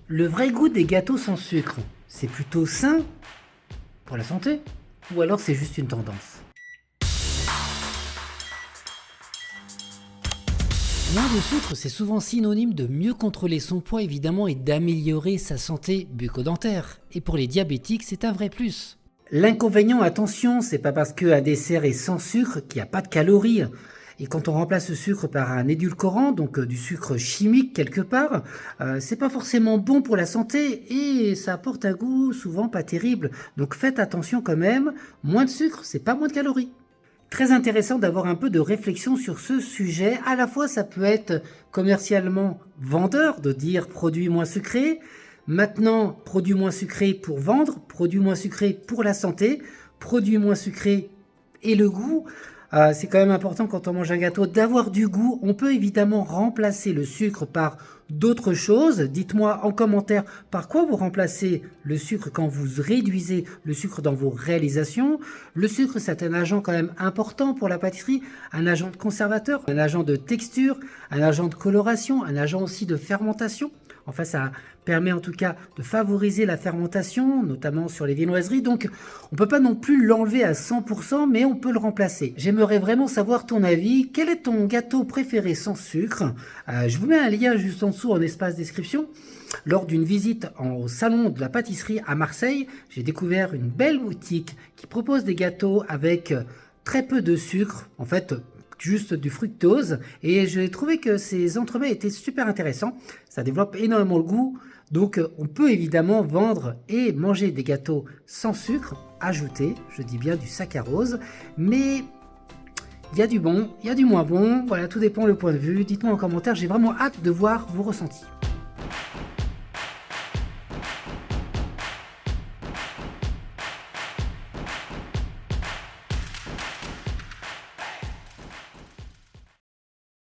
Le vrai goût des gâteaux sans sucre, c'est plutôt sain pour la santé ou alors c'est juste une tendance? Moins de sucre, c'est souvent synonyme de mieux contrôler son poids évidemment et d'améliorer sa santé bucco-dentaire. Et pour les diabétiques, c'est un vrai plus. L'inconvénient, attention, c'est pas parce qu'un dessert est sans sucre qu'il n'y a pas de calories. Et quand on remplace le sucre par un édulcorant, donc du sucre chimique quelque part, c'est pas forcément bon pour la santé et ça apporte un goût souvent pas terrible. Donc faites attention quand même, moins de sucre, c'est pas moins de calories. Très intéressant d'avoir un peu de réflexion sur ce sujet. À la fois, ça peut être commercialement vendeur de dire produit moins sucré. Maintenant, produit moins sucré pour vendre, produit moins sucré pour la santé, produit moins sucré et le goût. C'est quand même important quand on mange un gâteau d'avoir du goût. On peut évidemment remplacer le sucre par d'autres choses. Dites-moi en commentaire par quoi vous remplacez le sucre quand vous réduisez le sucre dans vos réalisations. Le sucre, c'est un agent quand même important pour la pâtisserie, un agent de conservateur, un agent de texture, un agent de coloration, un agent aussi de fermentation. Enfin, ça permet en tout cas de favoriser la fermentation, notamment sur les viennoiseries. Donc, on ne peut pas non plus l'enlever à 100%, mais on peut le remplacer. J'aimerais vraiment savoir ton avis. Quel est ton gâteau préféré sans sucre? Je vous mets un lien juste en dessous en espace description. Lors d'une visite au salon de la pâtisserie à Marseille, j'ai découvert une belle boutique qui propose des gâteaux avec très peu de sucre. En fait, juste du fructose, et j'ai trouvé que ces entremets étaient super intéressants. Ça développe énormément le goût, donc on peut évidemment vendre et manger des gâteaux sans sucre, ajouter, je dis bien du saccharose, mais il y a du bon, il y a du moins bon, voilà, tout dépend le point de vue. Dites-moi en commentaire, j'ai vraiment hâte de voir vos ressentis.